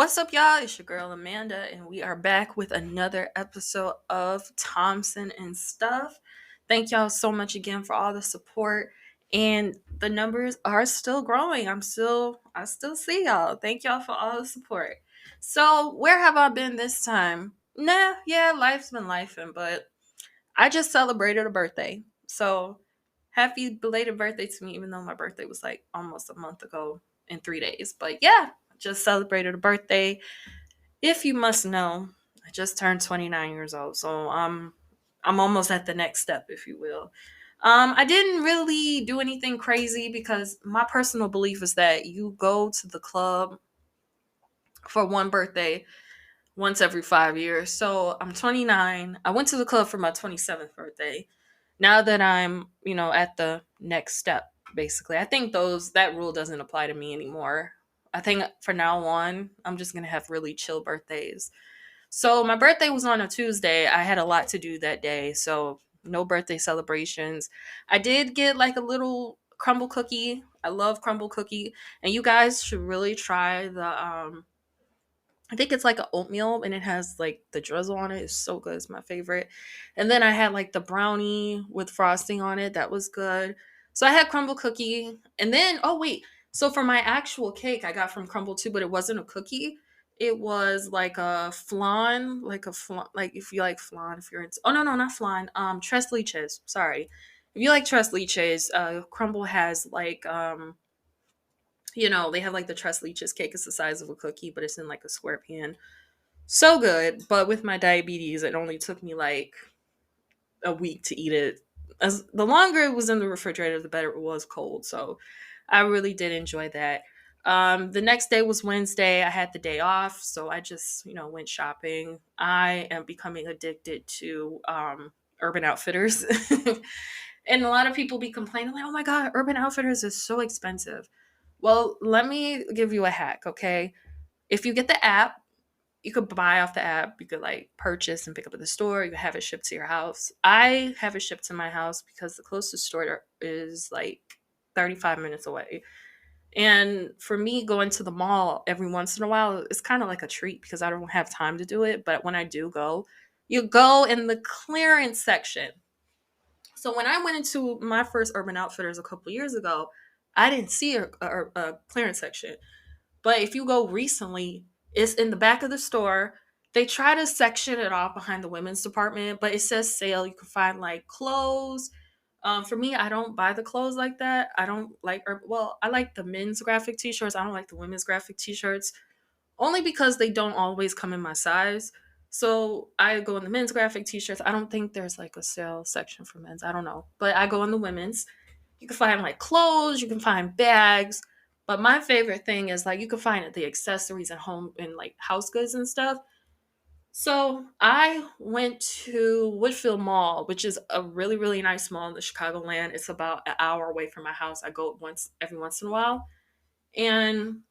What's up, y'all? It's your girl Amanda, and we are back with another episode of Thompson and Stuff. Thank y'all so much again for all the support, and the numbers are still growing. I still see y'all. Thank y'all for all the support. So, where have I been this time? Yeah, life's been lifing, but I just celebrated a birthday. So, happy belated birthday to me, even though my birthday was like almost a month ago in 3 days. But yeah, just celebrated a birthday. If you must know, I just turned 29 years old, so I'm almost at the next step, if you will. I didn't really do anything crazy because my personal belief is that you go to the club for one birthday once every 5 years. So I'm 29. I went to the club for my 27th birthday. Now that I'm, at the next step, basically, I think that rule doesn't apply to me anymore. I think for now on, I'm just gonna have really chill birthdays. So my birthday was on a Tuesday. I had a lot to do that day, so no birthday celebrations. I did get like a little crumble cookie. I love crumble cookie, and you guys should really try the I think it's like an oatmeal and it has like the drizzle on it. It's so good. It's my favorite. And then I had like the brownie with frosting on it. That was good. So I had crumble cookie. And then, oh wait. So for my actual cake, I got from Crumble too, but it wasn't a cookie. It was like a flan, like if you like flan, if you're into, oh no, not flan, tres leches. Sorry. If you like tres leches, Crumble has like, they have like the tres leches cake is the size of a cookie, but it's in like a square pan. So good. But with my diabetes, it only took me like a week to eat it. As the longer it was in the refrigerator, the better it was cold. So I really did enjoy that. The next day was Wednesday. I had the day off, so I just, went shopping. I am becoming addicted to Urban Outfitters. And a lot of people be complaining, like, oh my God, Urban Outfitters is so expensive. Well, let me give you a hack, okay? If you get the app, you could buy off the app. You could like purchase and pick up at the store. You could have it shipped to your house. I have it shipped to my house because the closest store is like 35 minutes away. And for me, going to the mall every once in a while, it's kind of like a treat because I don't have time to do it. But when I do go, you go in the clearance section. So when I went into my first Urban Outfitters a couple years ago, I didn't see a clearance section. But if you go recently, it's in the back of the store. They try to section it off behind the women's department, but it says sale. You can find like clothes. For me, I don't buy the clothes like that. I don't like, I like the men's graphic t-shirts. I don't like the women's graphic t-shirts only because they don't always come in my size. So I go in the men's graphic t-shirts. I don't think there's like a sale section for men's. I don't know. But I go in the women's. You can find like clothes, you can find bags. But my favorite thing is like you can find the accessories at home and like house goods and stuff. So I went to Woodfield Mall, which is a really, really nice mall in the Chicagoland. It's about an hour away from my house. I go every once in a while. And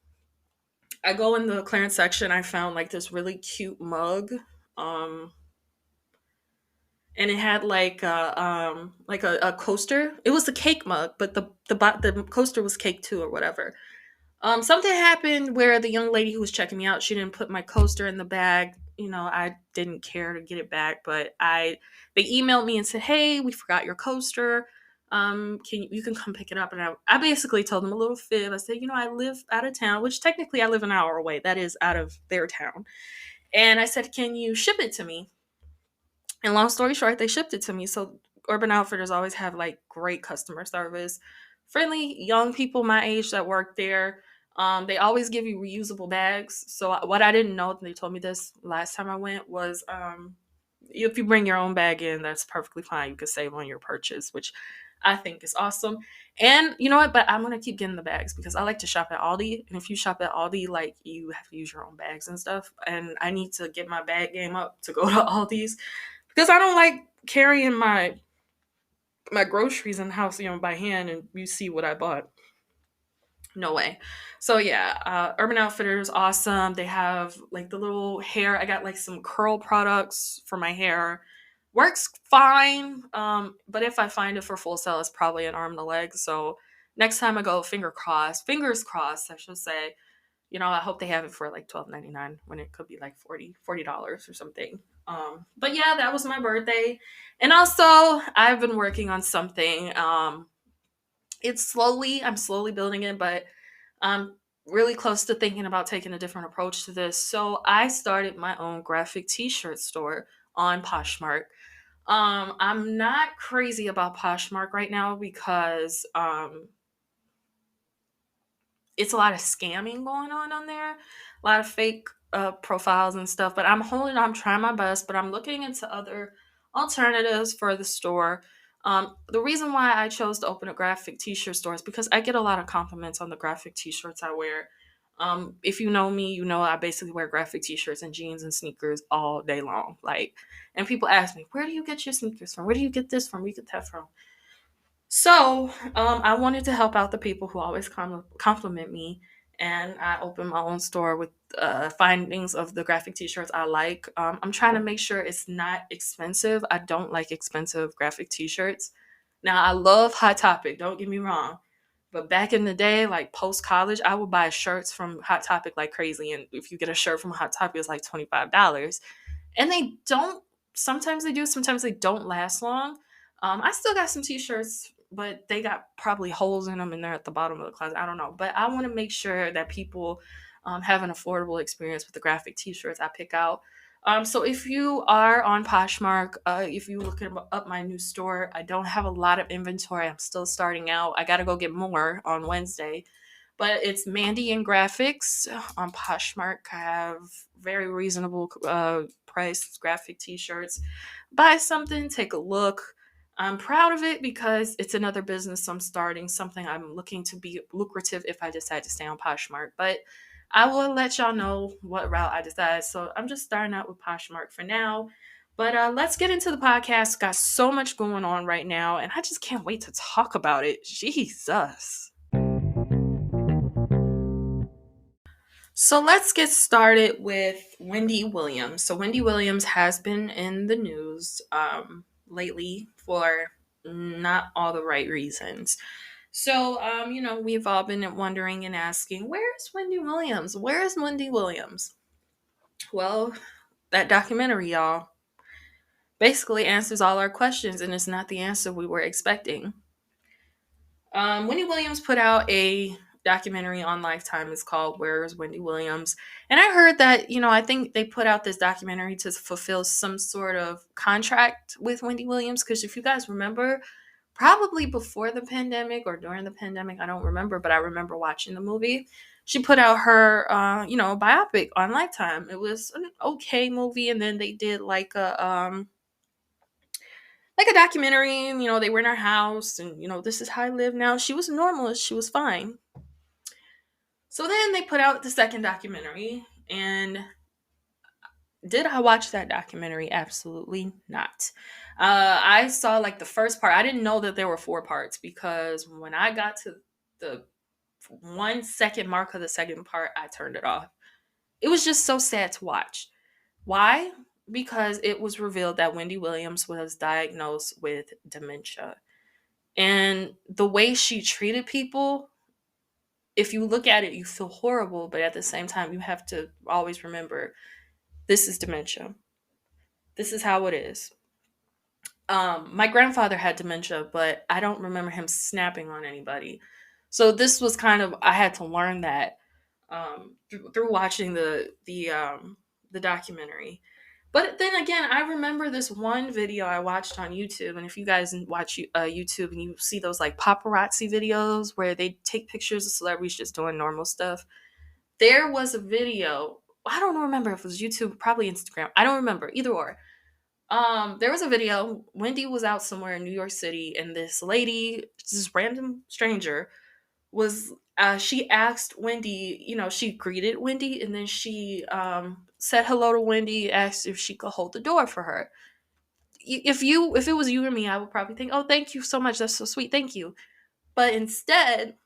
I go in the clearance section. I found like this really cute mug. Um, and it had like a coaster. It was a cake mug, but the coaster was cake too or whatever. Something happened where the young lady who was checking me out, she didn't put my coaster in the bag. I didn't care to get it back, but they emailed me and said, "Hey, we forgot your coaster. You can come pick it up?" And I basically told them a little fib. I said, I live out of town, which technically I live an hour away. That is out of their town. And I said, "Can you ship it to me?" And long story short, they shipped it to me. So Urban Outfitters always have like great customer service, friendly young people my age that work there. They always give you reusable bags. So what I didn't know, and they told me this last time I went, was if you bring your own bag in, that's perfectly fine. You could save on your purchase, which I think is awesome. And you know what? But I'm gonna keep getting the bags because I like to shop at Aldi. And if you shop at Aldi, like you have to use your own bags and stuff. And I need to get my bag game up to go to Aldi's because I don't like carrying my groceries in the house, by hand, and you see what I bought. No way. So yeah, Urban Outfitters awesome. They have like the little hair. I got like some curl products for my hair. Works fine. But if I find it for full sale, it's probably an arm and a leg. So next time I go, fingers crossed, I should say. I hope they have it for like $12.99 when it could be like $40 or something. But yeah, that was my birthday. And also, I've been working on something. I'm slowly building it, but I'm really close to thinking about taking a different approach to this. So I started my own graphic t-shirt store on Poshmark. I'm not crazy about Poshmark right now because it's a lot of scamming going on there, a lot of fake profiles and stuff. But I'm trying my best, but I'm looking into other alternatives for the store. The reason why I chose to open a graphic t-shirt store is because I get a lot of compliments on the graphic t-shirts I wear. If you know me, you know I basically wear graphic t-shirts and jeans and sneakers all day long. Like, and people ask me, where do you get your sneakers from? Where do you get this from? Where do you get that from? So, I wanted to help out the people who always compliment me, and I opened my own store with findings of the graphic t-shirts I like. I'm trying to make sure it's not expensive. I don't like expensive graphic t-shirts. Now, I love Hot Topic, don't get me wrong. But back in the day, like post college, I would buy shirts from Hot Topic like crazy. And if you get a shirt from Hot Topic, it's like $25. And they don't, sometimes they do, sometimes they don't last long. I still got some t-shirts, but they got probably holes in them and they're at the bottom of the closet. I don't know, but I want to make sure that people have an affordable experience with the graphic t-shirts I pick out. So if you are on Poshmark, if you look up my new store, I don't have a lot of inventory. I'm still starting out. I got to go get more on Wednesday. But it's Mandy and Graphics on Poshmark. I have very reasonable priced graphic t-shirts. Buy something, take a look. I'm proud of it because it's another business I'm starting, something I'm looking to be lucrative if I decide to stay on Poshmark. But I will let y'all know what route I decide. So I'm just starting out with Poshmark for now. But let's get into the podcast. Got so much going on right now, and I just can't wait to talk about it. Jesus. So let's get started with Wendy Williams. So Wendy Williams has been in the news lately for not all the right reasons. So, we've all been wondering and asking, where is Wendy Williams? Where is Wendy Williams? Well, that documentary, y'all, basically answers all our questions, and it's not the answer we were expecting. Wendy Williams put out a documentary on Lifetime. It's called Where is Wendy Williams? And I heard that, I think they put out this documentary to fulfill some sort of contract with Wendy Williams. Because if you guys remember, probably before the pandemic or during the pandemic, I don't remember, but I remember watching the movie. She put out her, biopic on Lifetime. It was an okay movie. And then they did like a documentary, and they were in her house, and this is how I live now. She was normal, she was fine. So then they put out the second documentary, and did I watch that documentary? Absolutely not. I saw like the first part. I didn't know that there were 4 parts, because when I got to the 1 second mark of the second part, I turned it off. It was just so sad to watch. Why? Because it was revealed that Wendy Williams was diagnosed with dementia. And the way she treated people, if you look at it, you feel horrible, but at the same time, you have to always remember this is dementia. This is how it is. My grandfather had dementia, but I don't remember him snapping on anybody. So this was kind of, I had to learn that through watching the documentary. But then again, I remember this one video I watched on YouTube, and if you guys watch YouTube and you see those like paparazzi videos where they take pictures of celebrities just doing normal stuff, there was a video. I don't remember if it was YouTube, probably Instagram. I don't remember, either or. There was a video. Wendy was out somewhere in New York City, and this lady, this random stranger, was she asked Wendy, she greeted Wendy, and then she said hello to Wendy, asked if she could hold the door for her. If it was you or me, I would probably think, oh, thank you so much, that's so sweet, thank you. But instead,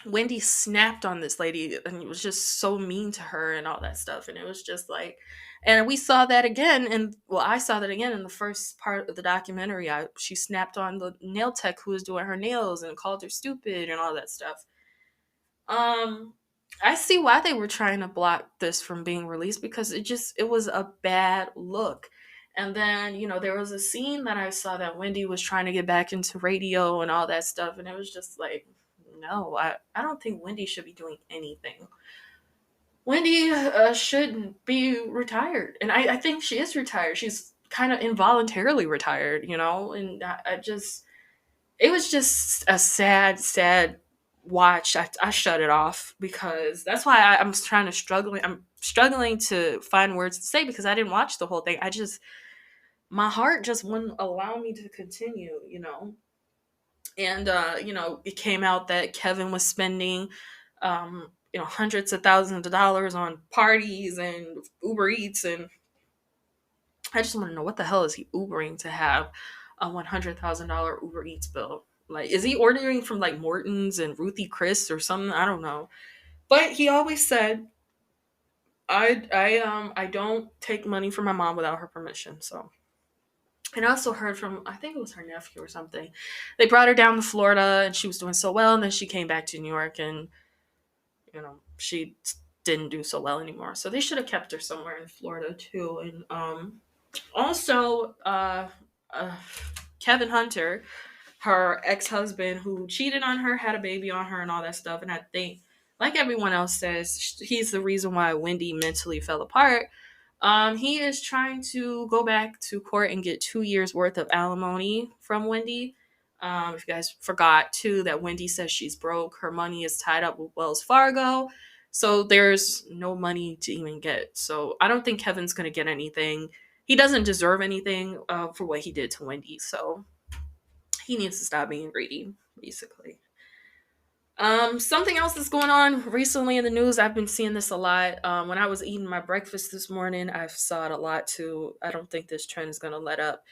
Wendy snapped on this lady and it was just so mean to her and all that stuff. And it was just like, and we saw that again. And well, I saw that again in the first part of the documentary. She snapped on the nail tech who was doing her nails and called her stupid and all that stuff. I see why they were trying to block this from being released, because it was a bad look. And then, there was a scene that I saw that Wendy was trying to get back into radio and all that stuff, and it was just like, no, I don't think Wendy should be doing anything. Wendy should be retired, and I think she is retired. She's kind of involuntarily retired, and I just it was just a sad, sad watch. I shut it off because that's why I'm trying to struggling. I'm struggling to find words to say because I didn't watch the whole thing. My heart just wouldn't allow me to continue. And it came out that Kevin was spending, hundreds of thousands of dollars on parties and Uber Eats, and I just want to know, what the hell is he Ubering to have a $100,000 Uber Eats bill? Like, is he ordering from like Morton's and Ruthie Chris or something? I don't know. But he always said, I don't take money from my mom without her permission. So, and I also heard from, I think it was her nephew or something. They brought her down to Florida and she was doing so well, and then she came back to New York and she didn't do so well anymore. So they should have kept her somewhere in Florida too. And also, uh, Kevin Hunter, her ex-husband who cheated on her, had a baby on her and all that stuff. And I think, like everyone else says, he's the reason why Wendy mentally fell apart. He is trying to go back to court and get 2 years worth of alimony from Wendy. If you guys forgot too, that Wendy says she's broke. Her money is tied up with Wells Fargo. So there's no money to even get. So I don't think Kevin's going to get anything. He doesn't deserve anything for what he did to Wendy. So he needs to stop being greedy, basically. Something else that's going on recently in the news, I've been seeing this a lot. When I was eating my breakfast this morning, I saw it a lot too. I don't think this trend is going to let up.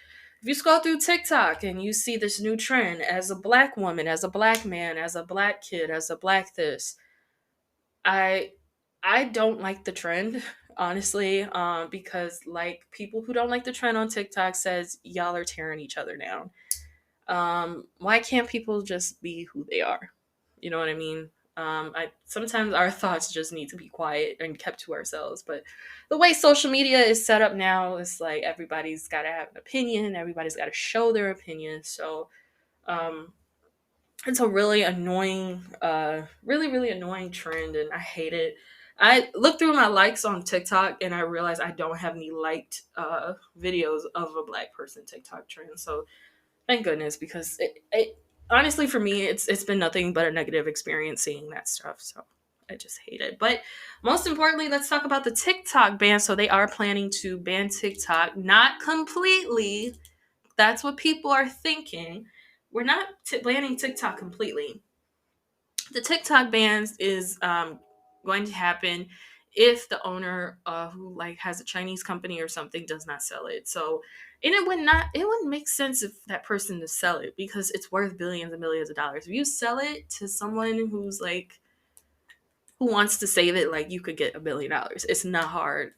If you scroll through TikTok and you see this new trend, as a black woman, as a black man, as a black kid, as a black this, I I don't like the trend, honestly, because like people who don't like the trend on TikTok says y'all are tearing each other down. Why can't people just be who they are? You know what I mean? I sometimes our thoughts just need to be quiet and kept to ourselves. But the way social media is set up now, it's like everybody's got to have an opinion. Everybody's got to show their opinion. So um, it's a really annoying, really annoying trend, and I hate it. I looked through my likes on TikTok and I realized I don't have any liked videos of a black person TikTok trend. So thank goodness, because it honestly for me it's been nothing but a negative experience seeing that stuff. So I just hate it. But most importantly, let's talk about the TikTok ban. So they are planning to ban TikTok, not completely. That's what people are thinking. We're not banning TikTok completely. The TikTok bans is going to happen if the owner who like has a Chinese company or something does not sell it. So, and it wouldn't make sense if that person to sell it, because it's worth billions and millions of dollars. If you sell it to someone who's like who wants to save it, like you could get $1 billion. It's not hard.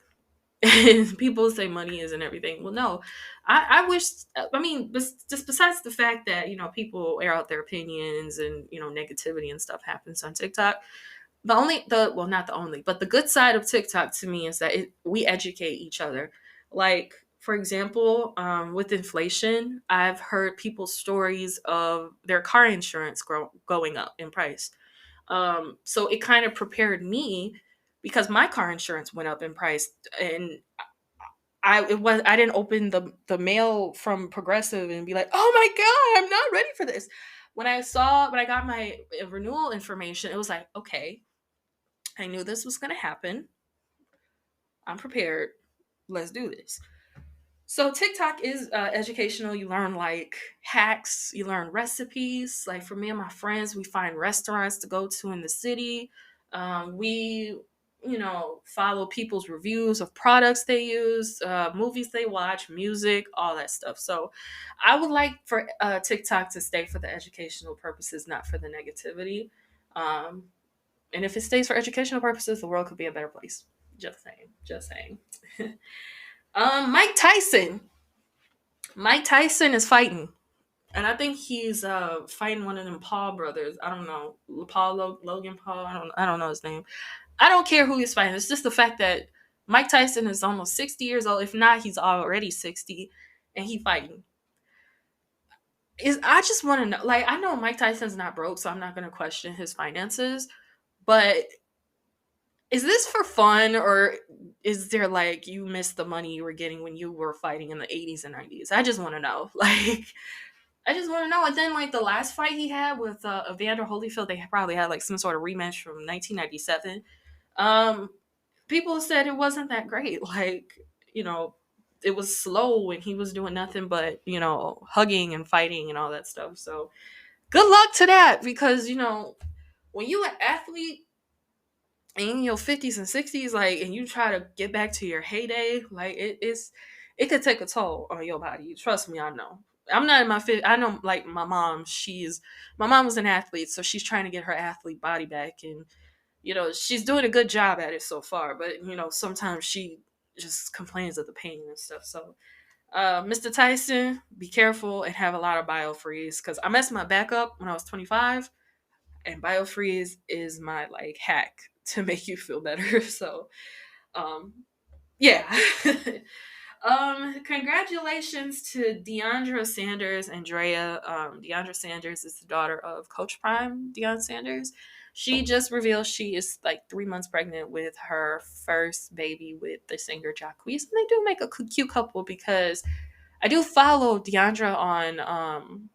And people say money isn't everything. Well, no, I wish. I mean, just besides the fact that people air out their opinions and negativity and stuff happens on TikTok. The well, not the only, but the good side of TikTok to me is that we educate each other. Like, for example, with inflation, I've heard people's stories of their car insurance going up in price. So it kind of prepared me, because my car insurance went up in price, and I didn't open the mail from Progressive and be like, oh my god, I'm not ready for this. When I got my renewal information, it was like, okay, I knew this was gonna happen. I'm prepared. Let's do this. So TikTok is educational. You learn like hacks, you learn recipes. Like for me and my friends, we find restaurants to go to in the city. We, follow people's reviews of products they use, movies they watch, music, all that stuff. So I would like for TikTok to stay for the educational purposes, not for the negativity. Um, and if it stays for educational purposes, the world could be a better place. Just saying. Just saying. Mike Tyson. Mike Tyson is fighting. And I think he's fighting one of them Paul brothers. I don't know, Paul Logan Paul. I don't know his name. I don't care who he's fighting. It's just the fact that Mike Tyson is almost 60 years old. If not, he's already 60, and he fighting. Is I just want to know. Like, I know Mike Tyson's not broke, so I'm not going to question his finances. But is this for fun, or is there like you missed the money you were getting when you were fighting in the 80s and 90s? I just want to know. Like, I just want to know. And then, like, the last fight he had with Evander Holyfield, they probably had like some sort of rematch from 1997. Um, People said it wasn't that great. Like, you know, it was slow and he was doing nothing but, hugging and fighting and all that stuff. So good luck to that, because, when you an athlete in your 50s and 60s, like, and you try to get back to your heyday, like, it could take a toll on your body. Trust me, I know. I'm not in my fit. I know, like, my mom was an athlete, so she's trying to get her athlete body back, and she's doing a good job at it so far, but sometimes she just complains of the pain and stuff. So Mr. Tyson, be careful and have a lot of biofreeze, because I messed my back up when I was 25, and biofreeze is my like hack to make you feel better. So um yeah. Congratulations to Deandra Sanders and Drea. Deandra Sanders is the daughter of Coach Prime, Deion Sanders. She just revealed she is like 3 months pregnant with her first baby with the singer Jacquees. And they do make a cute couple, because I do follow Deandra on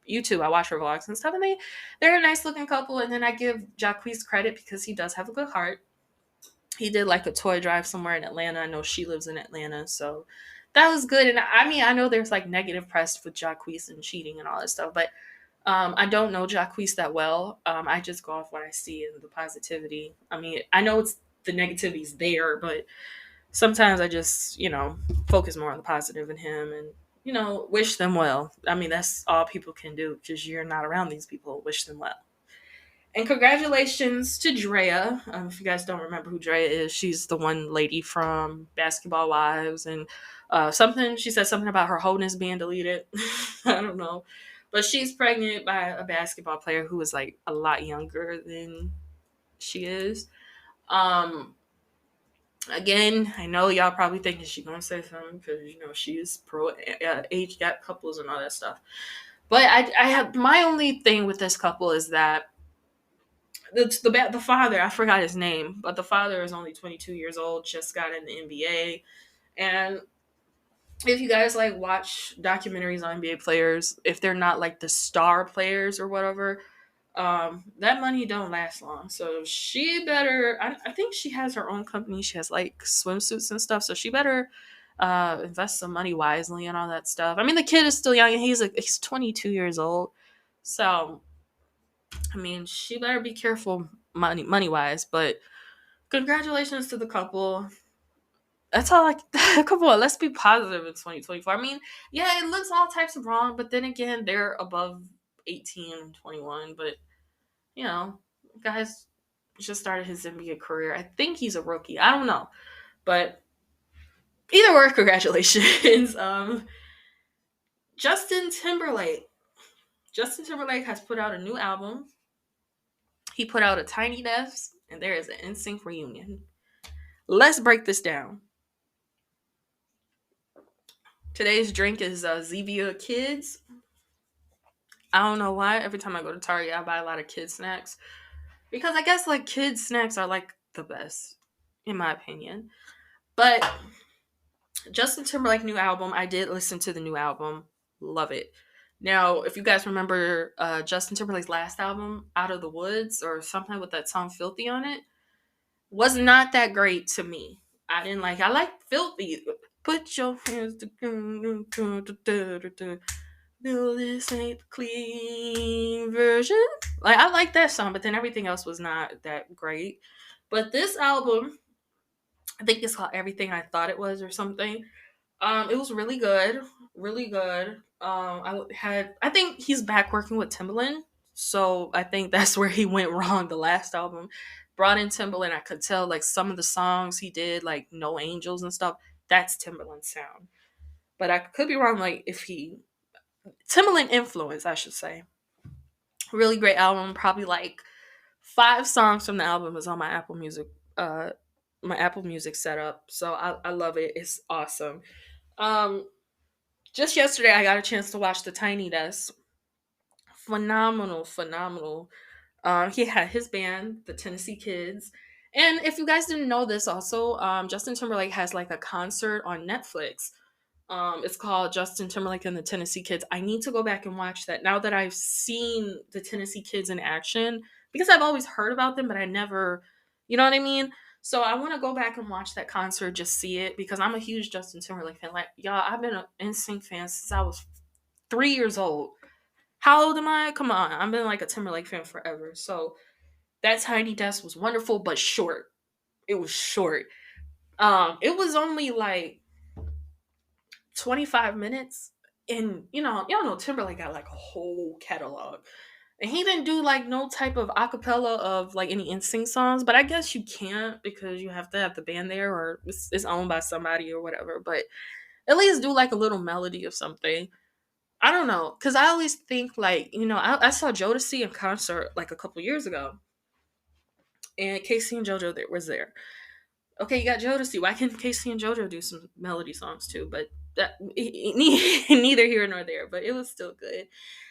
YouTube. I watch her vlogs and stuff, and they're a nice looking couple. And then I give Jacquees credit because he does have a good heart. He did like a toy drive somewhere in Atlanta. I know she lives in Atlanta, so that was good. And I mean, I know there's like negative press with Jacquees and cheating and all that stuff, but I don't know Jacquees that well. I just go off what I see and the positivity. I mean, I know it's the negativity's there, but sometimes I just focus more on the positive in him, and wish them well. I mean, that's all people can do, because you're not around these people. Wish them well. And congratulations to Drea. If you guys don't remember who Drea is, she's the one lady from Basketball Wives, and she said something about her wholeness being deleted. I don't know, but she's pregnant by a basketball player who is like a lot younger than she is. Um, Again, I know y'all probably thinking she's gonna say something, because she is pro age gap couples and all that stuff. But I have my only thing with this couple is that the father, I forgot his name, but the father is only 22 years old, just got in the NBA. And if you guys like watch documentaries on NBA players, if they're not like the star players or whatever, that money don't last long. So she better, I think she has her own company. She has like swimsuits and stuff. So she better invest some money wisely and all that stuff. I mean, the kid is still young, and he's 22 years old. So I mean, she better be careful money wise. But congratulations to the couple. That's all. Like, come on, let's be positive in 2024. I mean, yeah, it looks all types of wrong, but then again, they're above 18 and 21. But you know, guys just started his NBA career. I think he's a rookie. I don't know, but either way, congratulations. Justin Timberlake. Justin Timberlake has put out a new album. He put out a Tiny Desk, and there is an NSYNC reunion. Let's break this down. Today's drink is Zevia Kids. I don't know why. Every time I go to Target, I buy a lot of kids snacks, because I guess like kids snacks are like the best, in my opinion. But Justin Timberlake new album, I did listen to the new album. Love it. Now, if you guys remember Justin Timberlake's last album, Out of the Woods, or something with that song Filthy on it, was not that great to me. I like Filthy. Put your hands together. No, this ain't the clean version. Like, I like that song, but then everything else was not that great. But this album, I think it's called Everything I Thought It Was or something. It was really good, really good. I think he's back working with Timbaland, so I think that's where he went wrong. The last album brought in Timbaland. I could tell like some of the songs he did, like No Angels and stuff. That's Timbaland's sound, but I could be wrong. Like if he Timbaland influence, I should say. Really great album. Probably like 5 songs from the album is on uh my Apple Music setup. So I love it. It's awesome. Um just yesterday I got a chance to watch The Tiny Desk. Phenomenal, phenomenal. He had his band, the Tennessee Kids. And if you guys didn't know this also, Justin Timberlake has like a concert on Netflix. It's called Justin Timberlake and the Tennessee Kids. I need to go back and watch that now that I've seen the Tennessee Kids in action, because I've always heard about them, but I never, you know what I mean? So I want to go back and watch that concert, just see it, because I'm a huge Justin Timberlake fan. Like, y'all, I've been an NSYNC fan since I was 3 years old. How old am I? Come on. I've been like a Timberlake fan forever. So that Tiny Desk was wonderful, but short. It was short. It was only like 25 minutes. And y'all know Timberlake got like a whole catalog. And he didn't do like no type of acapella of like any NSYNC songs, but I guess you can't because you have to have the band there, or it's owned by somebody or whatever. But at least do like a little melody or something. I don't know, because I always think like, I saw Jodeci in concert like a couple years ago, and Casey and JoJo there was there. Okay, you got Jodeci. Why can't Casey and JoJo do some melody songs too? But that neither here nor there. But it was still good.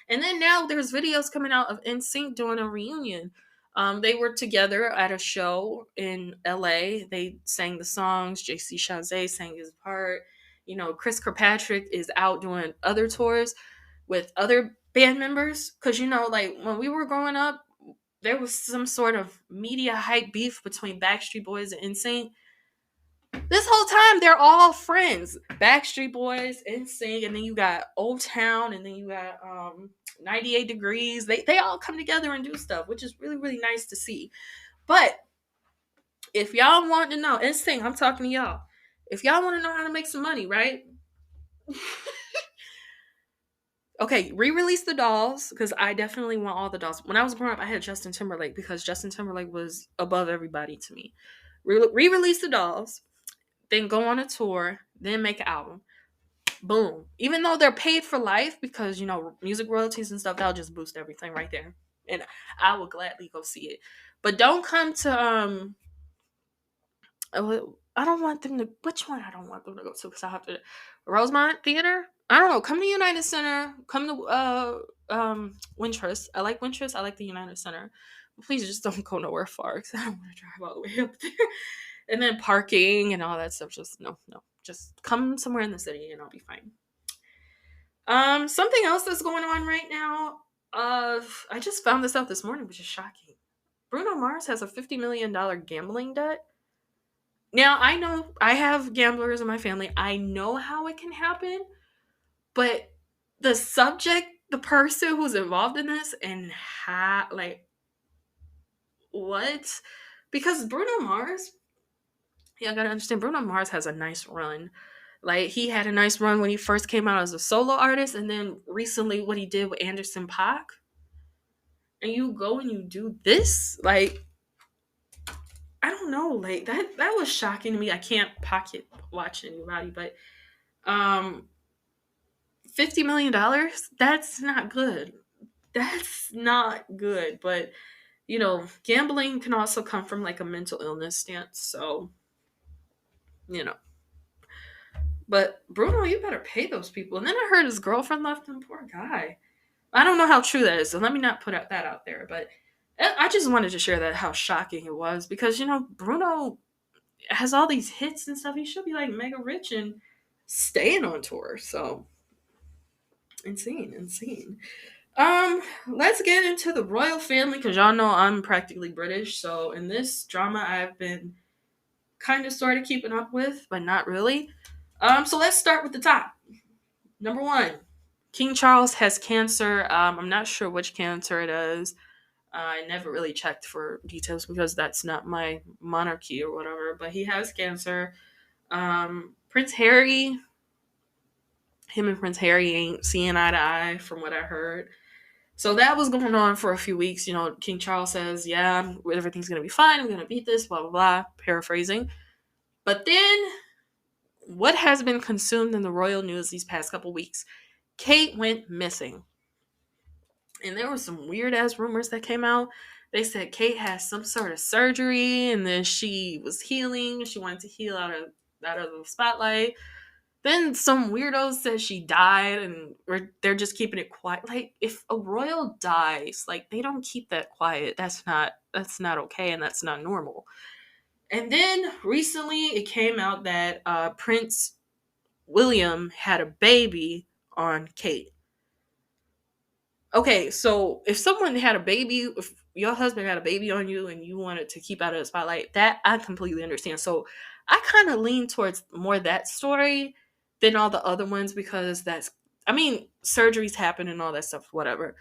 And then now there's videos coming out of NSYNC doing a reunion. They were together at a show in LA. They sang the songs. JC Chazé sang his part. Chris Kirkpatrick is out doing other tours with other band members. Because, like when we were growing up, there was some sort of media hype beef between Backstreet Boys and NSYNC. This whole time, they're all friends. Backstreet Boys, NSYNC, and then you got Old Town, and then you got 98 Degrees. They all come together and do stuff, which is really, really nice to see. But if y'all want to know, NSYNC, I'm talking to y'all. If y'all want to know how to make some money, right? Okay, re-release the dolls, because I definitely want all the dolls. When I was growing up, I had Justin Timberlake because Justin Timberlake was above everybody to me. Re-release the dolls, then go on a tour, then make an album. Boom. Even though they're paid for life, because music royalties and stuff, that'll just boost everything right there. And I will gladly go see it. But don't come to I don't want them to. Which one I don't want them to go to? Because I have to. Rosemont Theater. I don't know. Come to United Center. Come to Wintrust. I like Wintrust. I like the United Center. Please just don't go nowhere far, because I don't want to drive all the way up there. And then parking and all that stuff. Just no. Just come somewhere in the city and I'll be fine. Something else that's going on right now. I just found this out this morning, which is shocking. Bruno Mars has a $50 million gambling debt. Now, I know I have gamblers in my family. I know how it can happen, but the subject, the person who's involved in this, and how, like, what? Because Bruno Mars, I gotta understand, Bruno Mars has a nice run. Like, he had a nice run when he first came out as a solo artist, and then recently what he did with Anderson .Paak. And you go and you do this? Like, I don't know. Like, that was shocking to me. I can't pocket watch anybody, but $50 million, that's not good. That's not good. But gambling can also come from like a mental illness stance. So, you know. But Bruno, you better pay those people. And then I heard his girlfriend left him. Poor guy. I don't know how true that is, so let me not put that out there. But I just wanted to share that, how shocking it was, because Bruno has all these hits and stuff. He should be like mega rich and staying on tour. So insane. Let's get into the royal family, because y'all know I'm practically British. So in this drama, I've been kind of sort of keeping up with, but not really. So let's start with the top. Number 1, King Charles has cancer. I'm not sure which cancer it is. I never really checked for details because that's not my monarchy or whatever, but he has cancer. Prince Harry, him and Prince Harry ain't seeing eye to eye from what I heard. So that was going on for a few weeks. King Charles says, yeah, everything's going to be fine. I'm going to beat this, blah, blah, blah, paraphrasing. But then what has been consumed in the royal news these past couple weeks Kate went missing. And there were some weird ass rumors that came out. They said Kate had some sort of surgery and then she was healing. She wanted to heal out of the spotlight. Then some weirdos said she died and they're just keeping it quiet. Like if a royal dies, like they don't keep that quiet. That's not okay and that's not normal. And then recently it came out that Prince William had a baby on Kate. Okay, so if someone had a baby, if your husband had a baby on you and you wanted to keep out of the spotlight, that I completely understand. So I kind of lean towards more that story than all the other ones because I mean, surgeries happen and all that stuff, whatever.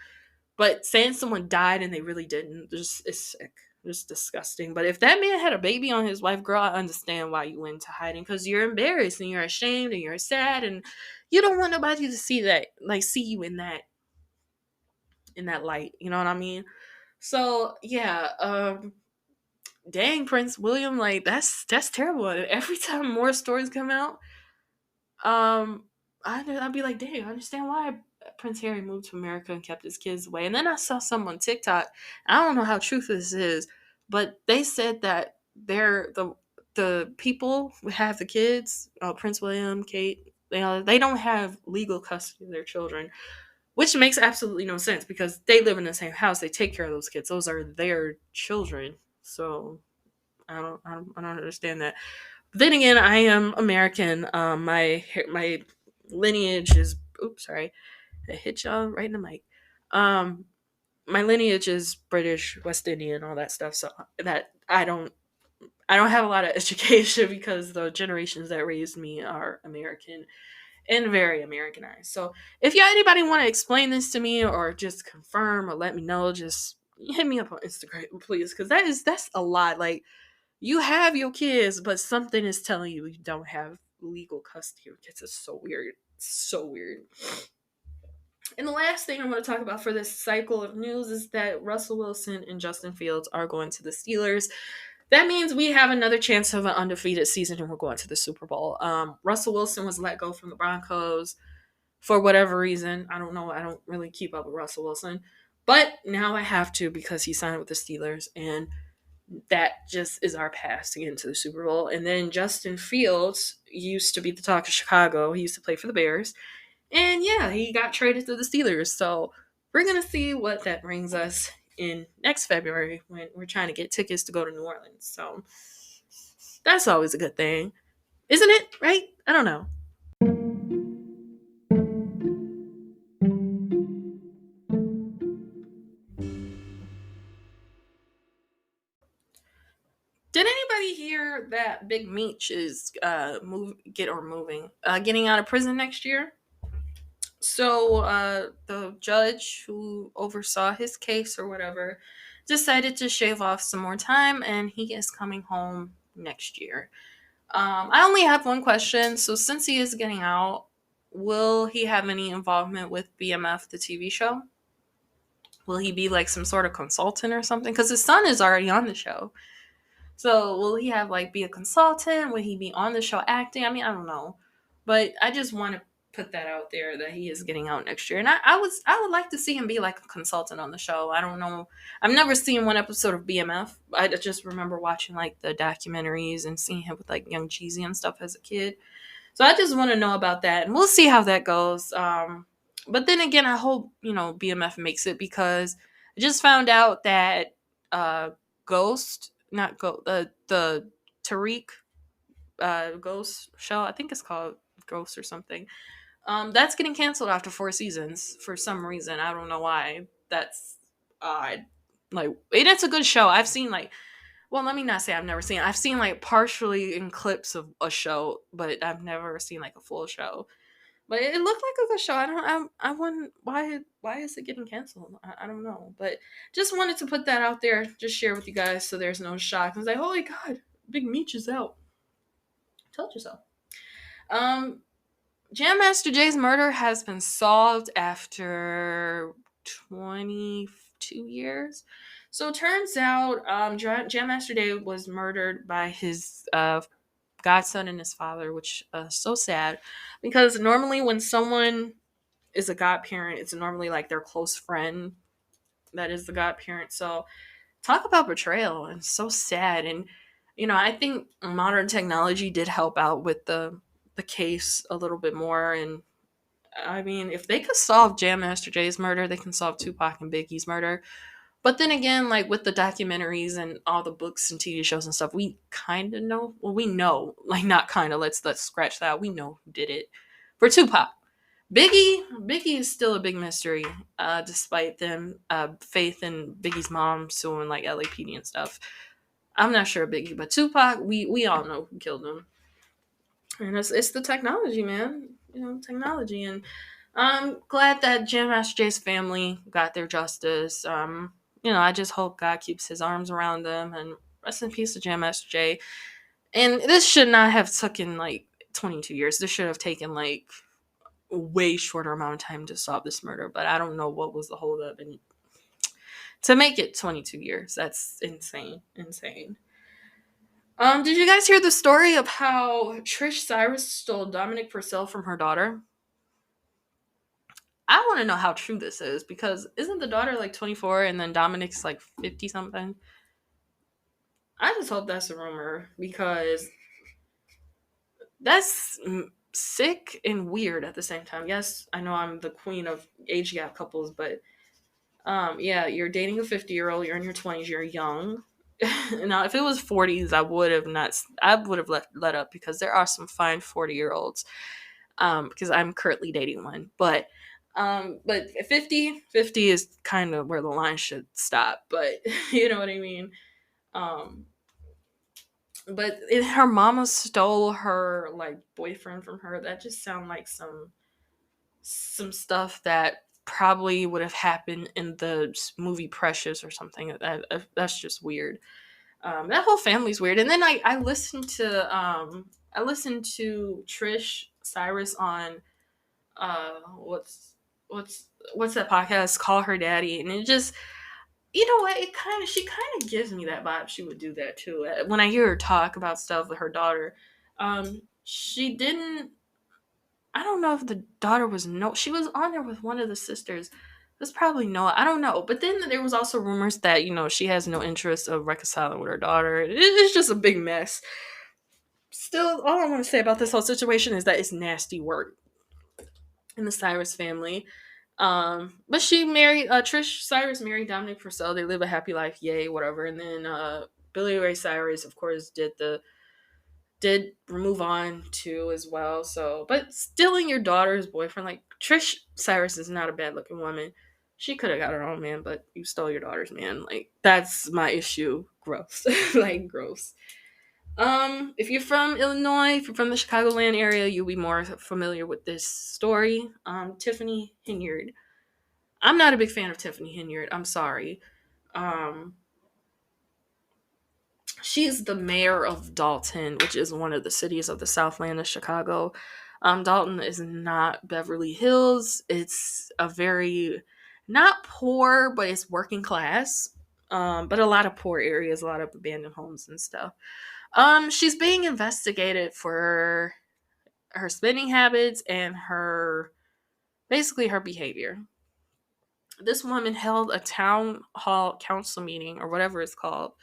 But saying someone died and they really didn't, just it's sick. Just disgusting. But if that man had a baby on his wife, girl, I understand why you went into hiding because you're embarrassed and you're ashamed and you're sad and you don't want nobody to see that, like see you in that light. You know what I mean? So yeah, dang Prince William, like that's terrible. And every time more stories come out, um, I'd be like, dang, I understand why Prince Harry moved to America and kept his kids away. And then I saw some on TikTok. I don't know how true this is, but they said that they're the people who have the kids, Prince William, Kate, they don't have legal custody of their children, which makes absolutely no sense because they live in the same house. They take care of those kids. Those are their children. So I don't understand that. But then again, I am American. My lineage is. Oops, sorry, I hit y'all right in the mic. Um, my lineage is British, West Indian, all that stuff. So that I don't have a lot of education because the generations that raised me are American and very Americanized. So if you anybody want to explain this to me or just confirm or let me know, just hit me up on Instagram, please, because that's a lot. Like you have your kids, but something is telling you you don't have legal custody of your kids. It's so weird. So weird. And the last thing I want to talk about for this cycle of news is that Russell Wilson and Justin Fields are going to the Steelers. That means we have another chance of an undefeated season and we're going to the Super Bowl. Russell Wilson was let go from the Broncos for whatever reason. I don't know. I don't really keep up with Russell Wilson. But now I have to because he signed with the Steelers. And that just is our path to get into the Super Bowl. And then Justin Fields used to be the talk of Chicago. He used to play for the Bears. And yeah, he got traded to the Steelers. So we're going to see what that brings us in next February when we're trying to get tickets to go to New Orleans. So that's always a good thing. Isn't it? Right? I don't know. Did anybody hear that Big Meech is getting out of prison next year? So the judge who oversaw his case or whatever decided to shave off some more time, and he is coming home next year. I only have one question. So since he is getting out, will he have any involvement with BMF, the TV show? Will he be like some sort of consultant or something? Because his son is already on the show. So will he have like be a consultant? Will he be on the show acting? I mean, I don't know, but I just want to put that out there that he is getting out next year, and I would like to see him be like a consultant on the show. I don't know. I've never seen one episode of BMF. I just remember watching like the documentaries and seeing him with like Young Jeezy and stuff as a kid. So I just want to know about that, and we'll see how that goes. But then again, I hope BMF makes it because I just found out that Ghost, not Ghost, the Tariq Ghost show, I think it's called Ghost or something. That's getting canceled after 4 seasons for some reason. I don't know why. That's odd. Like, and it's a good show. I've seen like, well, let me not say I've never seen. I've seen like partially in clips of a show, but I've never seen like a full show. But it looked like a good show. I wouldn't. Why is it getting canceled? I don't know. But just wanted to put that out there, just share with you guys, so there's no shock. I was like, holy God, Big Meech is out. Told you so. Um, Jam Master Jay's murder has been solved after 22 years. So it turns out Jam Master Jay was murdered by his godson and his father, which is so sad because normally when someone is a godparent, it's normally like their close friend that is the godparent. So talk about betrayal, and so sad. And I think modern technology did help out with the case a little bit more. And I mean, if they could solve Jam Master Jay's murder, they can solve Tupac and Biggie's murder. But then again, like with the documentaries and all the books and TV shows and stuff, we kind of know. Well, we know, like not kind of. Let's scratch that out. We know who did it for Tupac. Biggie is still a big mystery, despite them Faith and Biggie's mom suing like LAPD and stuff. I'm not sure Biggie, but Tupac, we all know who killed him. And it's the technology, man. Technology. And I'm glad that Jam Master Jay's family got their justice. I just hope God keeps his arms around them, and rest in peace to Jam Master Jay. And this should not have taken like 22 years. This should have taken like a way shorter amount of time to solve this murder. But I don't know what was the holdup, and to make it 22 years, that's insane. Insane. Did you guys hear the story of how Trish Cyrus stole Dominic Purcell from her daughter? I want to know how true this is, because isn't the daughter like 24 and then Dominic's like 50 something? I just hope that's a rumor, because that's sick and weird at the same time. Yes, I know I'm the queen of age gap couples, but yeah, you're dating a 50-year-old, you're in your 20s, you're young. Now, if it was 40s, I would have let up, because there are some fine 40-year-olds. Because I'm currently dating one, but 50 is kind of where the line should stop. But you know what I mean. But her mama stole her like boyfriend from her. That just sounds like some stuff that probably would have happened in the movie Precious or something. That's just weird. That whole family's weird. And then I listened to Trish Cyrus on what's that podcast, Call Her Daddy, and it just, what, she kind of gives me that vibe. She would do that too. When I hear her talk about stuff with her daughter, she didn't. I don't know if the daughter was she was on there with one of the sisters. That's probably Noah. I don't know. But then there was also rumors that, she has no interest of reconciling with her daughter. It's just a big mess. Still, all I want to say about this whole situation is that it's nasty work in the Cyrus family. But she married, Trish Cyrus married Dominic Purcell. They live a happy life, yay, whatever. And then Billy Ray Cyrus, of course, did move on too as well. So, but stealing your daughter's boyfriend, like Trish Cyrus is not a bad looking woman. She could have got her own man, but you stole your daughter's man. Like, that's my issue. Gross. Like, gross. If you're from Illinois, if you're from the Chicagoland area, you'll be more familiar with this story. Tiffany Henyard. I'm not a big fan of Tiffany Henyard. I'm sorry. She's the mayor of Dalton, which is one of the cities of the Southland of Chicago. Dalton is not Beverly Hills. It's a very, not poor, but it's working class. But a lot of poor areas, a lot of abandoned homes and stuff. She's being investigated for her spending habits and basically her behavior. This woman held a town hall council meeting, or whatever it's called,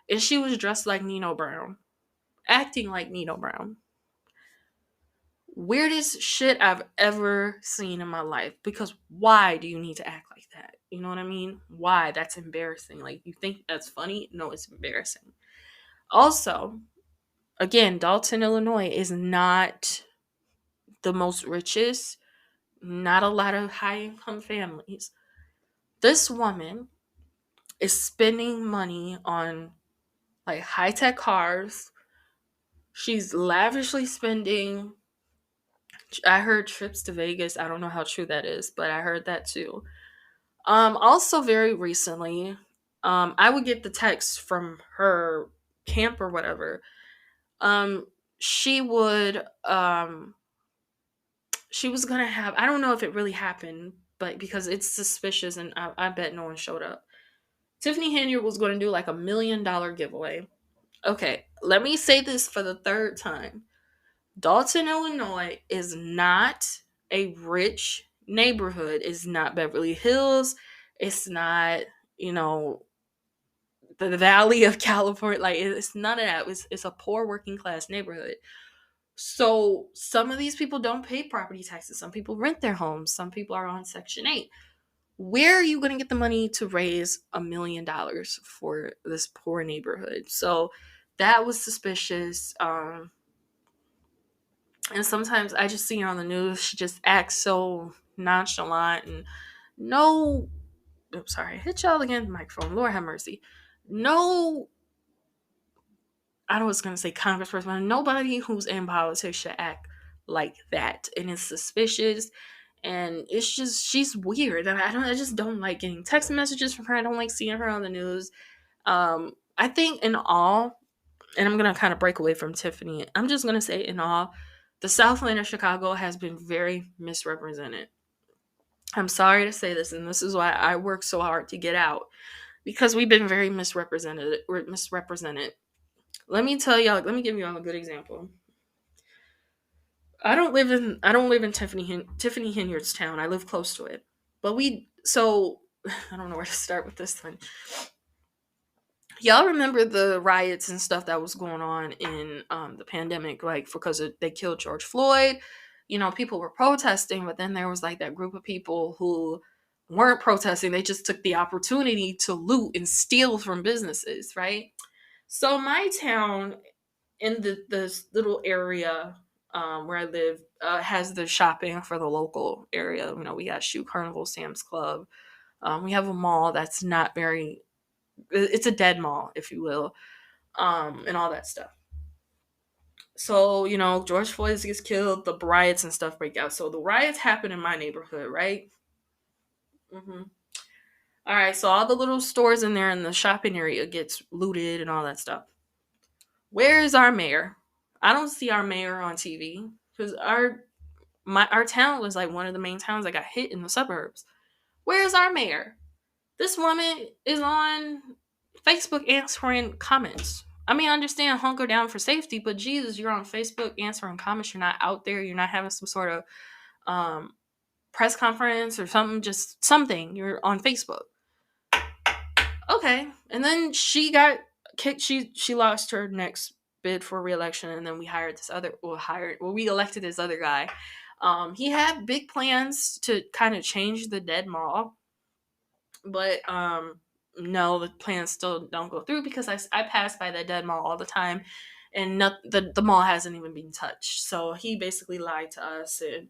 and she was dressed like Nino Brown, acting like Nino Brown. Weirdest shit I've ever seen in my life, because why do you need to act like that? You know what I mean? Why? That's embarrassing. Like, you think that's funny? No, it's embarrassing. Also, again, Dalton, Illinois is not the most richest, not a lot of high income families. This woman is spending money on like high tech cars. She's lavishly spending. I heard trips to Vegas. I don't know how true that is, but I heard that too. Also very recently, I would get the text from her camp or whatever. She would she was gonna have, I don't know if it really happened, but because it's suspicious and I bet no one showed up. Tiffany Henyard was going to do like $1 million giveaway. Okay, let me say this for the third time. Dalton, Illinois is not a rich neighborhood. It's not Beverly Hills. It's not, you know, the Valley of California. Like, it's none of that. It's a poor working class neighborhood. So some of these people don't pay property taxes. Some people rent their homes. Some people are on Section 8. Where are you going to get the money to raise $1 million for this poor neighborhood? So that was suspicious. And sometimes I just see her on the news. She just acts so nonchalant and no. I'm sorry, I hit y'all again. Microphone. Lord have mercy. No, I was going to say congressperson, but nobody who's in politics should act like that. And it's suspicious. And it's just, she's weird. And I just don't like getting text messages from her. I don't like seeing her on the news. I think in all, and I'm going to kind of break away from Tiffany. I'm just going to say in all, the Southland of Chicago has been very misrepresented. I'm sorry to say this, and this is why I work so hard to get out, because we've been very misrepresented. Let me tell y'all, let me give y'all a good example. I don't live in Tiffany Hinyard's town. I live close to it. But I don't know where to start with this one. Y'all remember the riots and stuff that was going on in the pandemic, like because they killed George Floyd. You know, people were protesting, but then there was like that group of people who weren't protesting. They just took the opportunity to loot and steal from businesses, right? So my town, in this little area where I live, has the shopping for the local area. You know, we got Shoe Carnival, Sam's Club. We have a mall that's not very, it's a dead mall, if you will, and all that stuff. So, you know, George Floyd gets killed, the riots and stuff break out. So the riots happen in my neighborhood, right? Mm-hmm. All right, so all the little stores in there in the shopping area gets looted and all that stuff. Where is our mayor? I don't see our mayor on TV because our town was like one of the main towns that got hit in the suburbs. Where is our mayor? This woman is on Facebook answering comments. I mean, I understand hunker down for safety, but Jesus, you're on Facebook answering comments. You're not out there. You're not having some sort of um, press conference or something. Just something. You're on Facebook. Okay, and then she got kicked. She lost her next bid for reelection, and then we hired this other. We elected this other guy. He had big plans to kind of change the dead mall, but no, the plans still don't go through because I pass by that dead mall all the time, and the mall hasn't even been touched. So he basically lied to us and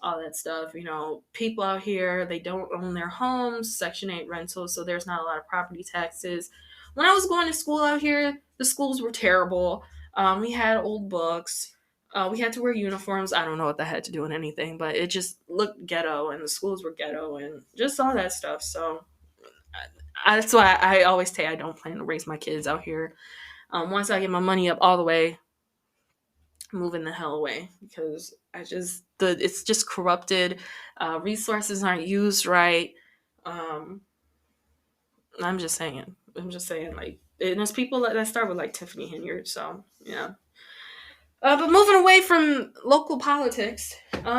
all that stuff. You know, people out here, they don't own their homes, Section 8 rentals, so there's not a lot of property taxes. When I was going to school out here, the schools were terrible. We had old books. We had to wear uniforms. I don't know what that had to do with anything, but it just looked ghetto, and the schools were ghetto, and just all that stuff. So that's why I always say I don't plan to raise my kids out here. Once I get my money up all the way, moving the hell away, because it's just corrupted. Resources aren't used right. Um, I'm just saying. Like, and there's people that start with like Tiffany Hinyard. So yeah. But moving away from local politics,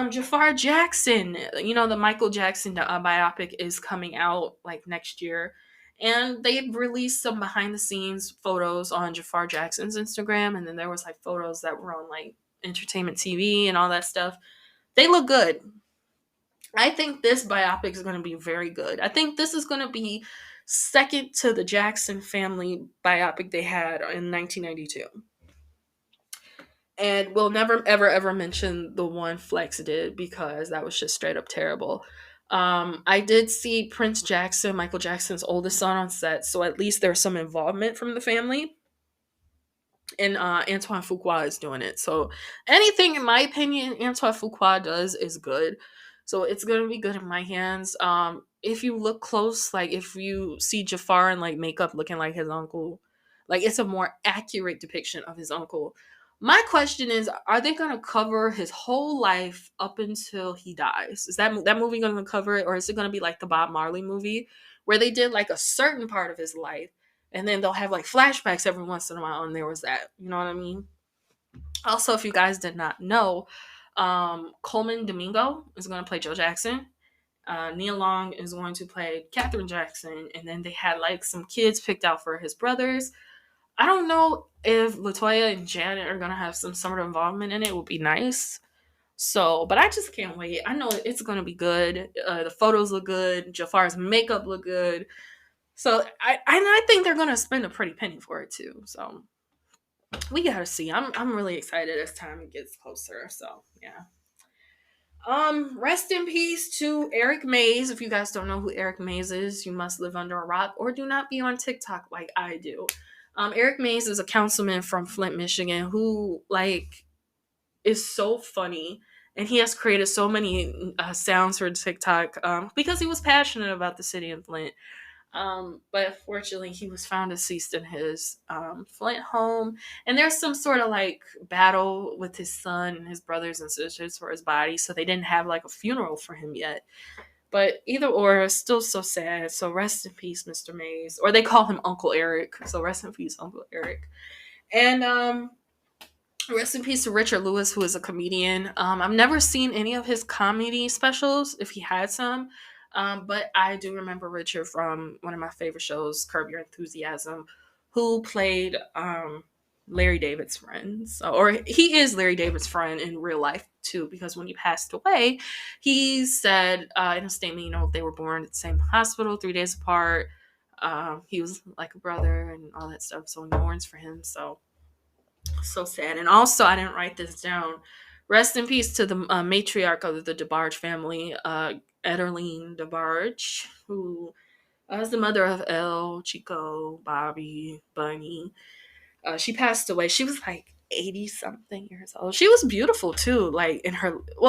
Jafar Jackson, you know, the Michael Jackson biopic is coming out like next year. And they've released some behind the scenes photos on Jafar Jackson's Instagram. And then there was like photos that were on like Entertainment TV and all that stuff. They look good. I think this biopic is going to be very good. I think this is going to be second to the Jackson family biopic they had in 1992. And we'll never, ever, ever mention the one Flex did because that was just straight up terrible. I did see Prince Jackson, Michael Jackson's oldest son, on set, so at least there's some involvement from the family. And Antoine Fuqua is doing it. So anything, in my opinion, Antoine Fuqua does is good. So it's gonna be good in my hands. If you look close, like if you see Jafar in like makeup looking like his uncle, like it's a more accurate depiction of his uncle. My question is, are they gonna cover his whole life up until he dies? Is that movie gonna cover it, or is it gonna be like the Bob Marley movie, where they did like a certain part of his life, and then they'll have like flashbacks every once in a while, and there was that. You know what I mean? Also, if you guys did not know, Coleman Domingo is going to play Joe Jackson. Nia Long is going to play Katherine Jackson, and then they had like some kids picked out for his brothers. I don't know if Latoya and Janet are gonna have some sort of involvement in it. It would be nice. So, but I just can't wait. I know it's gonna be good. The photos look good. Jafar's makeup look good. So I think they're gonna spend a pretty penny for it too. So we gotta see. I'm really excited as time gets closer. So yeah. Rest in peace to Eric Mays. If you guys don't know who Eric Mays is, you must live under a rock or do not be on TikTok like I do. Eric Mays is a councilman from Flint, Michigan, who like is so funny, and he has created so many sounds for TikTok because he was passionate about the city of Flint. But unfortunately, he was found deceased in his Flint home, and there's some sort of like battle with his son and his brothers and sisters for his body, so they didn't have like a funeral for him yet. But either or, it's still so sad. So rest in peace, Mr. Mays, or they call him Uncle Eric. So rest in peace, Uncle Eric, and rest in peace to Richard Lewis, who is a comedian. I've never seen any of his comedy specials, if he had some. But I do remember Richard from one of my favorite shows, Curb Your Enthusiasm, who played Larry David's friend. So, or he is Larry David's friend in real life too, because when he passed away, he said in a statement, they were born at the same hospital 3 days apart. He was like a brother and all that stuff. So he mourns for him. So sad. And also, I didn't write this down. Rest in peace to the matriarch of the DeBarge family, Ederline DeBarge, who is the mother of Elle, Chico, Bobby, Bunny. She passed away. She was like 80 something years old. She was beautiful too. Like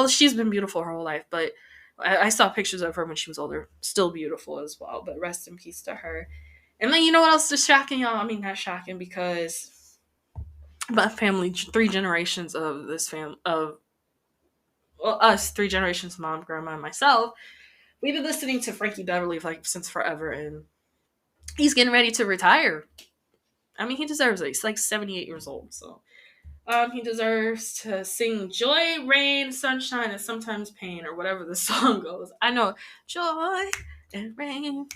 she's been beautiful her whole life, but I saw pictures of her when she was older. Still beautiful as well. But rest in peace to her. And then you know what else is shocking, y'all? I mean, not shocking because my family, 3 generations of this family, us, 3 generations, mom, grandma, and myself, we've been listening to Frankie Beverly like since forever, and he's getting ready to retire. I mean, he deserves it. He's like 78 years old, so he deserves to sing Joy, Rain, Sunshine, and Sometimes Pain, or whatever the song goes. I know, Joy and Rain.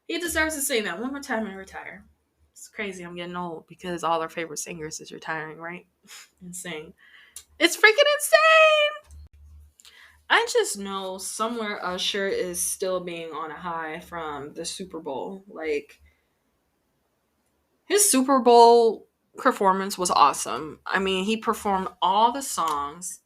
He deserves to sing that one more time and retire. It's crazy. I'm getting old because all our favorite singers is retiring, right? Insane. It's freaking insane. I just know somewhere Usher is still being on a high from the Super Bowl. Like, his Super Bowl performance was awesome. I mean, he performed all the songs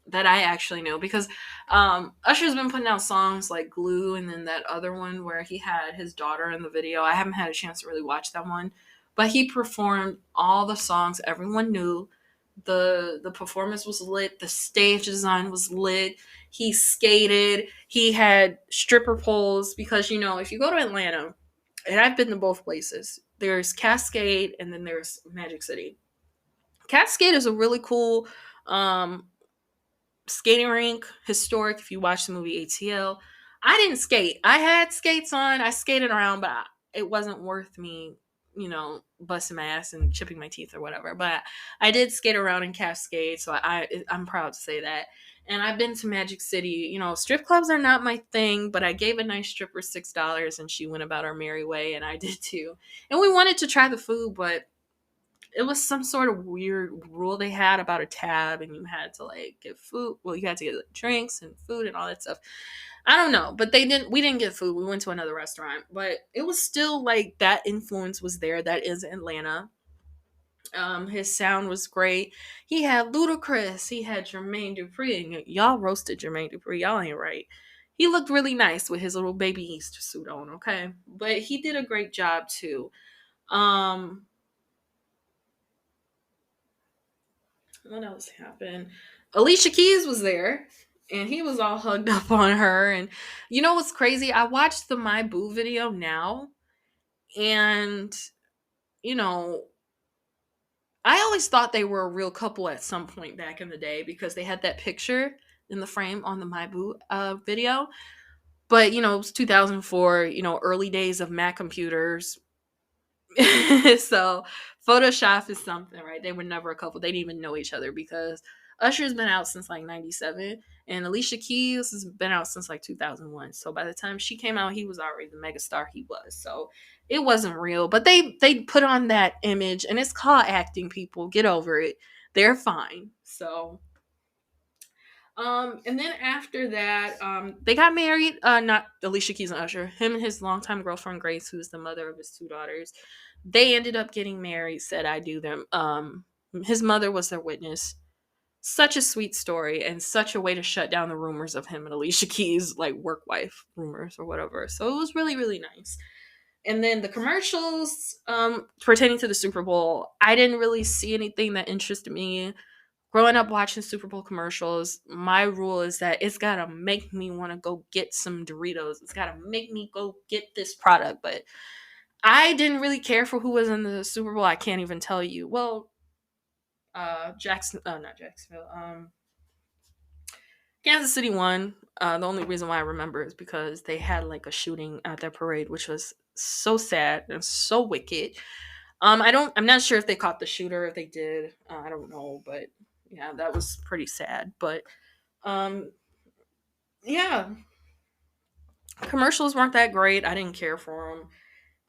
that I actually knew because Usher's been putting out songs like Glue and then that other one where he had his daughter in the video. I haven't had a chance to really watch that one, but he performed all the songs everyone knew. The performance was lit. The stage design was lit. He skated. He had stripper poles because, if you go to Atlanta, and I've been to both places, there's Cascade and then there's Magic City. Cascade is a really cool skating rink, historic. If you watch the movie ATL, I didn't skate. I had skates on. I skated around, but it wasn't worth me, busting my ass and chipping my teeth or whatever. But I did skate around in Cascade, so I'm proud to say that. And I've been to Magic City. Strip clubs are not my thing, but I gave a nice stripper $6 and she went about her merry way, and I did too. And we wanted to try the food, but it was some sort of weird rule they had about a tab, and you had to like get food. Well, you had to get like, drinks and food and all that stuff. I don't know, but we didn't get food. We went to another restaurant, but it was still like that influence was there. That is Atlanta. His sound was great. He had Ludacris. He had Jermaine Dupri. And y'all roasted Jermaine Dupri. Y'all ain't right. He looked really nice with his little baby Easter suit on, okay? But he did a great job too. What else happened? Alicia Keys was there, and he was all hugged up on her. And you know what's crazy? I watched the My Boo video now, and I always thought they were a real couple at some point back in the day because they had that picture in the frame on the My Boo video. But it was 2004. Early days of Mac computers. So Photoshop is something, right? They were never a couple. They didn't even know each other because Usher's been out since like 97, and Alicia Keys has been out since like 2001. So by the time she came out, he was already the megastar he was. So it wasn't real, but they put on that image, and it's called acting. People, get over it. They're fine. So and then after that, they got married. Not Alicia Keys and Usher. Him and his longtime girlfriend Grace, who's the mother of his two daughters, they ended up getting married. Said I do them. His mother was their witness. Such a sweet story, and such a way to shut down the rumors of him and Alicia Keys, like work wife rumors or whatever. So it was really, really nice. And then the commercials, pertaining to the Super Bowl, I didn't really see anything that interested me. Growing up watching Super Bowl commercials, my rule is that it's gotta make me want to go get some Doritos. It's gotta make me go get this product. But I didn't really care for who was in the Super Bowl. I can't even tell you. Well, not Jacksonville. Kansas City won. The only reason why I remember is because they had like a shooting at their parade, which was so sad and so wicked. I'm not sure if they caught the shooter. If they did, I don't know, but yeah, that was pretty sad. But um, yeah, commercials weren't that great. I didn't care for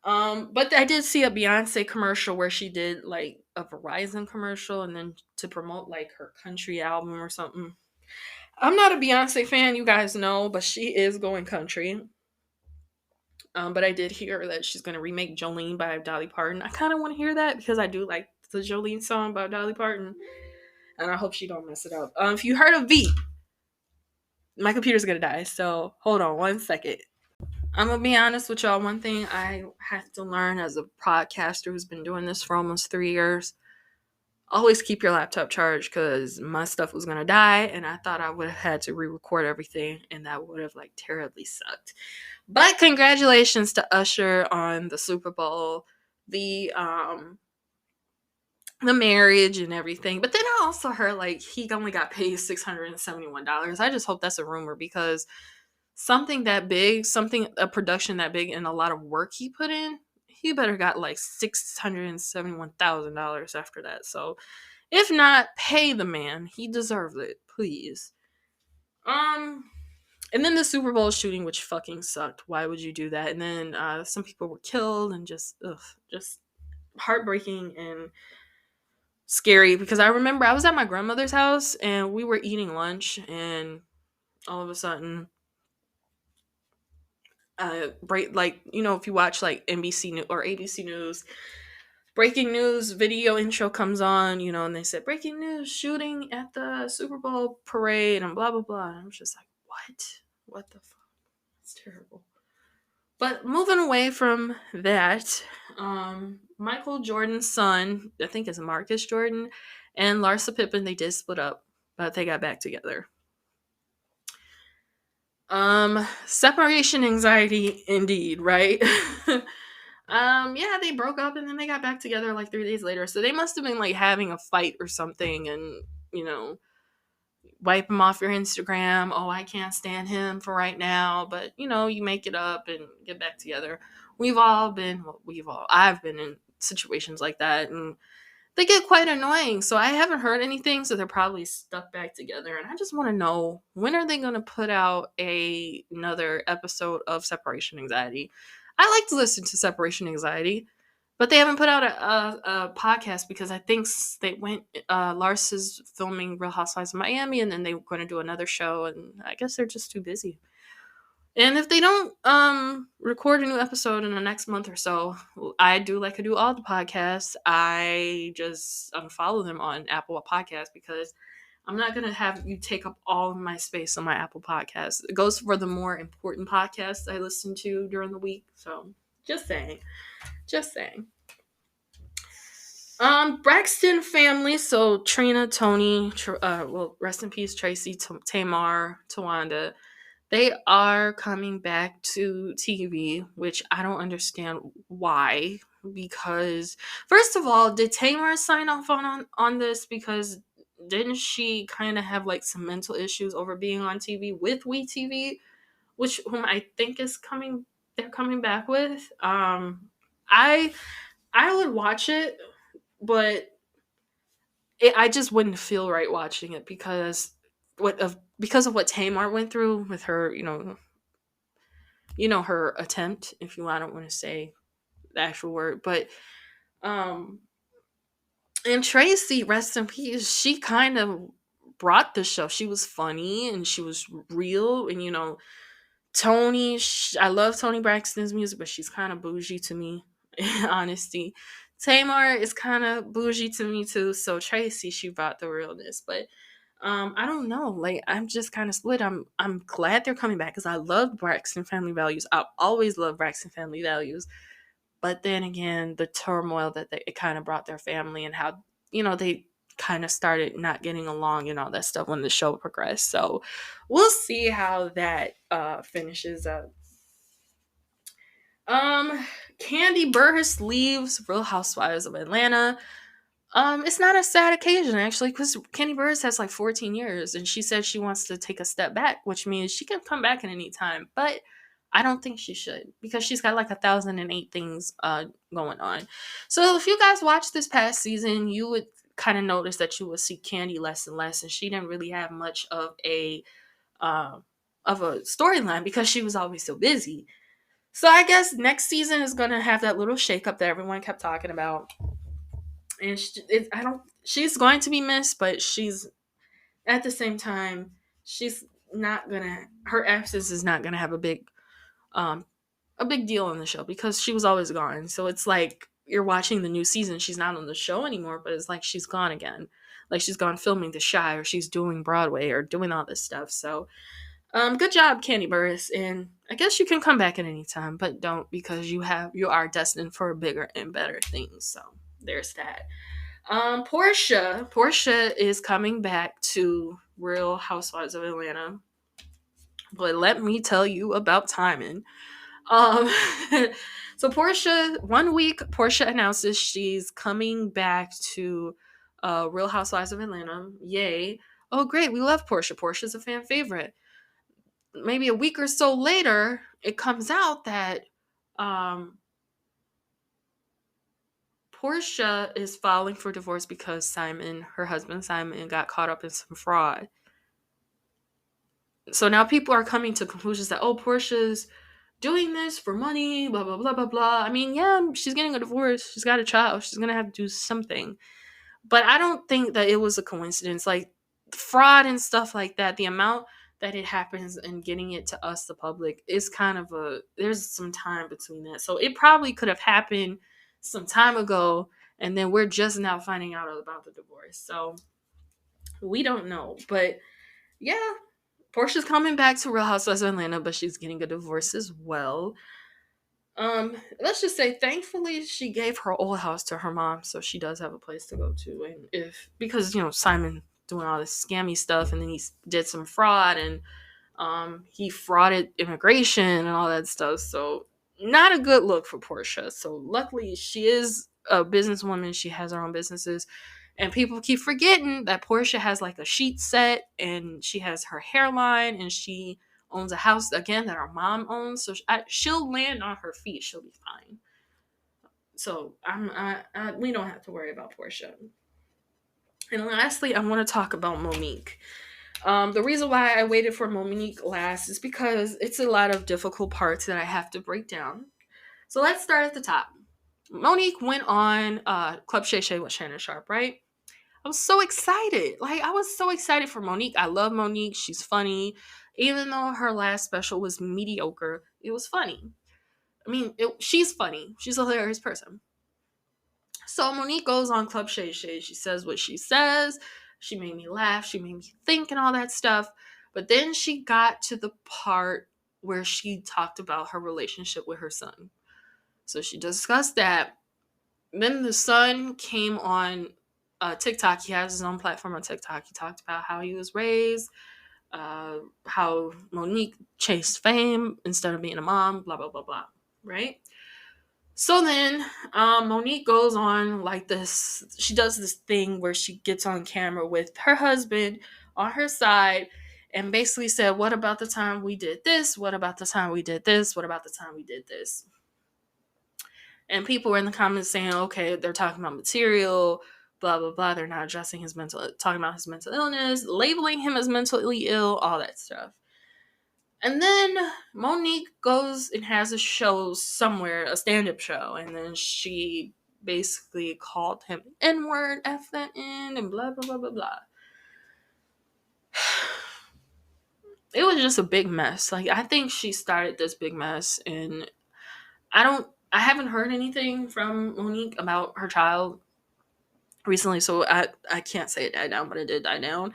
them. But I did see a Beyonce commercial where she did like a Verizon commercial, and then to promote like her country album or something. I'm not a Beyonce fan, you guys know, but she is going country. But I did hear that she's going to remake Jolene by Dolly Parton. I kind of want to hear that because I do like the Jolene song by Dolly Parton, and I hope she don't mess it up. If you heard of V, my computer's going to die, so hold on one second. I'm going to be honest with y'all. One thing I have to learn as a podcaster who's been doing this for almost 3 years, always keep your laptop charged, because my stuff was going to die, and I thought I would have had to re-record everything, and that would have like terribly sucked. But congratulations to Usher on the Super Bowl, the marriage and everything. But then I also heard like he only got paid $671. I just hope that's a rumor, because something that big, a production that big, and a lot of work he put in, he better got like $671,000 after that. So if not, pay the man. He deserves it, please. And then the Super Bowl shooting, which fucking sucked. Why would you do that? And then some people were killed, and just heartbreaking and scary, because I remember I was at my grandmother's house and we were eating lunch, and all of a sudden, if you watch like NBC News or ABC News, breaking news video intro comes on, and they said breaking news, shooting at the Super Bowl parade and blah blah blah. And I'm just like, what the fuck? It's terrible. But moving away from that, Michael Jordan's son, I think it's Marcus Jordan, and Larsa Pippen, they did split up, but they got back together. Separation anxiety indeed, right? Yeah, they broke up and then they got back together like 3 days later. So they must have been like having a fight or something, and wipe him off your Instagram. Oh, I can't stand him for right now, but you make it up and get back together. I've been in situations like that, and they get quite annoying. So I haven't heard anything, so they're probably stuck back together. And I just want to know, when are they going to put out another episode of Separation Anxiety? I like to listen to Separation Anxiety, but they haven't put out a podcast, because I think they went, Lars is filming Real Housewives of Miami, and then they were going to do another show, and I guess they're just too busy. And if they don't record a new episode in the next month or so, I do like I do all the podcasts. I just unfollow them on Apple Podcasts, because I'm not going to have you take up all of my space on my Apple Podcasts. It goes for the more important podcasts I listen to during the week. So just saying. Braxton family. So Trina, Tony, rest in peace, Tracy, Tamar, Tawanda. They are coming back to TV, which I don't understand why. Because, first of all, did Tamar sign off on this? Because didn't she kind of have like some mental issues over being on TV with WeTV, whom I think they're coming back with. I would watch it, but I just wouldn't feel right watching it because of what Tamar went through with her, her attempt, if you I don't want to say the actual word, but um and Tracy, rest in peace, she kind of brought the show. She was funny and she was real, and Tony, I love Tony Braxton's music, but she's kind of bougie to me, in honesty. Tamar is kind of bougie to me too. So Tracy, she brought the realness, but I don't know. Like, I'm just kind of split. I'm glad they're coming back because I love Braxton Family Values. I've always loved Braxton Family Values, but then again, the turmoil that it kind of brought their family, and how they kind of started not getting along and all that stuff when the show progressed. So we'll see how that finishes up. Candy Burris leaves Real Housewives of Atlanta. It's not a sad occasion, actually, because Candy Burris has like 14 years, and she said she wants to take a step back, which means she can come back at any time. But I don't think she should, because she's got like 1,008 things going on. So if you guys watched this past season, you would kind of notice that you would see Candy less and less, and she didn't really have much uh, of a storyline because she was always so busy. So I guess next season is gonna have that little shakeup that everyone kept talking about, and she's going to be missed, but she's at the same time, she's not gonna her absence is not gonna have um a big deal on the show because she was always gone. So it's like you're watching the new season, she's not on the show anymore, but it's like she's gone again, like she's gone filming The Shy, or she's doing Broadway, or doing all this stuff. So good job, Candy Burris, and I guess you can come back at any time, but don't, because you are destined for bigger and better things. So there's that. Portia is coming back to Real Housewives of Atlanta, but let me tell you about timing. Um, so Portia, one week, Portia announces she's coming back to Real Housewives of Atlanta. Yay! Oh, great, we love Portia. Portia's a fan favorite. Maybe a week or so later, it comes out that um, Portia is filing for divorce because her husband Simon, got caught up in some fraud. So now people are coming to conclusions that, oh, Portia's doing this for money, blah, blah, blah, blah, blah. I mean, yeah, she's getting a divorce. She's got a child. She's going to have to do something. But I don't think that it was a coincidence. Like, fraud and stuff like that, the amount that it happens and getting it to us, the public, is kind of there's some time between that. So it probably could have happened some time ago, and then we're just now finding out about the divorce. So we don't know. But yeah, Portia's coming back to Real Housewives of Atlanta, but she's getting a divorce as well. Let's just say, thankfully, she gave her old house to her mom, so she does have a place to go to. And because Simon doing all this scammy stuff, and then he did some fraud, and he frauded immigration and all that stuff. So not a good look for Portia. So luckily, she is a businesswoman. She has her own businesses. And people keep forgetting that Portia has like a sheet set, and she has her hairline, and she owns a house again that her mom owns. So she'll land on her feet. She'll be fine. So we don't have to worry about Portia. And lastly, I want to talk about Monique. The reason why I waited for Monique last is because it's a lot of difficult parts that I have to break down. So let's start at the top. Monique went on Club Shay Shay with Shannon Sharp, right? I was so excited. Like, I was so excited for Monique. I love Monique. She's funny. Even though her last special was mediocre, it was funny. I mean, she's funny. She's a hilarious person. So Monique goes on Club Shay Shay. She says what she says. She made me laugh. She made me think and all that stuff. But then she got to the part where she talked about her relationship with her son. So she discussed that. Then the son came on TikTok. He has his own platform on TikTok. He talked about how he was raised, how Monique chased fame instead of being a mom, blah, blah, blah, blah, right? So then Monique goes on like this. She does this thing where she gets on camera with her husband on her side and basically said, what about the time we did this? What about the time we did this? What about the time we did this? And people were in the comments saying, okay, they're talking about material. blah, blah, blah. They're not addressing talking about his mental illness, labeling him as mentally ill, all that stuff. And then Monique goes and has a show somewhere, a stand-up show, and then she basically called him N-word, F that N, and blah, blah, blah, blah, blah. It was just a big mess. Like, I think she started this big mess, and I haven't heard anything from Monique about her child recently, so I can't say it died down, but it did die down.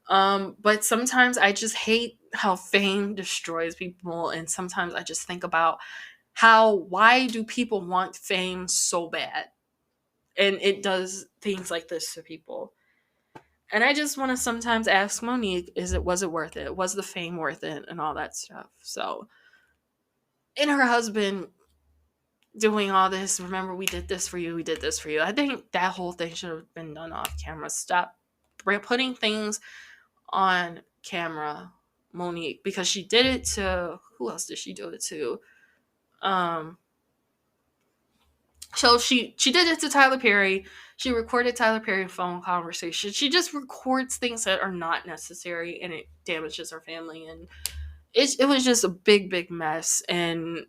But sometimes I just hate how fame destroys people, and sometimes I just think about why do people want fame so bad? And it does things like this to people. And I just want to sometimes ask Monique, was it worth it? Was the fame worth it? And all that stuff. So, and her husband doing all this, remember, we did this for you, I think that whole thing should have been done off camera. Stop putting things on camera, Monique, because she did it to, who else did she do it to? So she did it to Tyler Perry. She recorded Tyler Perry phone conversation. She just records things that are not necessary, and it damages her family. And it was just a big mess. And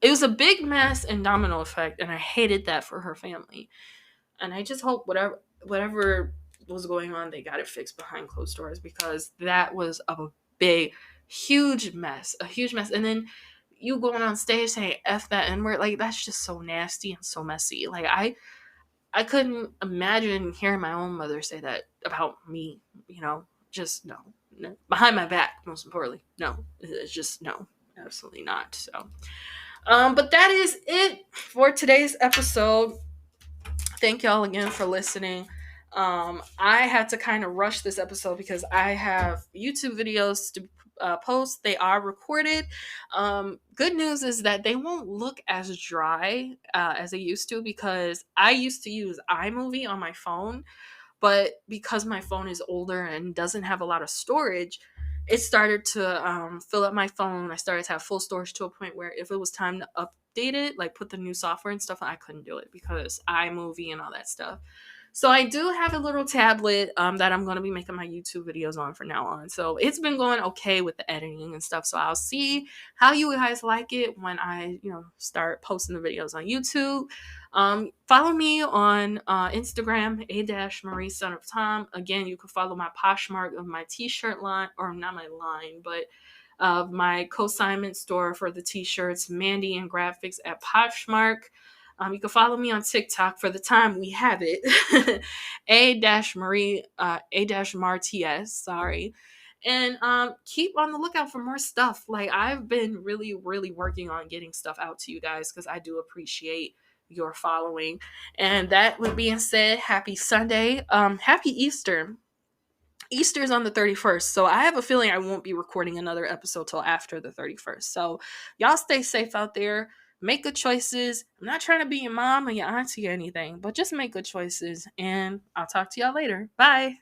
it was a big mess and domino effect. And I hated that for her family. And I just hope whatever was going on, they got it fixed behind closed doors, because that was a big, huge mess. A huge mess. And then you going on stage saying F that N-word, like, that's just so nasty and so messy. Like, I couldn't imagine hearing my own mother say that about me, just no. Behind my back, most importantly. No. It's just no. Absolutely not. So, but that is it for today's episode. Thank y'all again for listening. I had to kind of rush this episode because I have YouTube videos to post. They are recorded. Good news is that they won't look as dry as they used to, because I used to use iMovie on my phone, but because my phone is older and doesn't have a lot of storage, it started to fill up my phone. I started to have full storage to a point where if it was time to update it, like put the new software and stuff, I couldn't do it because iMovie and all that stuff. So I do have a little tablet that I'm going to be making my YouTube videos on from now on. So it's been going okay with the editing and stuff. So I'll see how you guys like it when I, start posting the videos on YouTube. Follow me on Instagram, adashmariesonofthm. Again, you can follow my POSHMARK of my t-shirt line, or not my line, but of my consignment store for the t-shirts, mandingraphics at POSHMARK. You can follow me on TikTok for the time we have it. A-Marties, sorry. And keep on the lookout for more stuff. Like, I've been really, really working on getting stuff out to you guys, because I do appreciate your following. And that with being said, happy Sunday. Happy Easter. Easter's on the 31st, so I have a feeling I won't be recording another episode till after the 31st. So y'all stay safe out there. Make good choices. I'm not trying to be your mom or your auntie or anything, but just make good choices. And I'll talk to y'all later. Bye.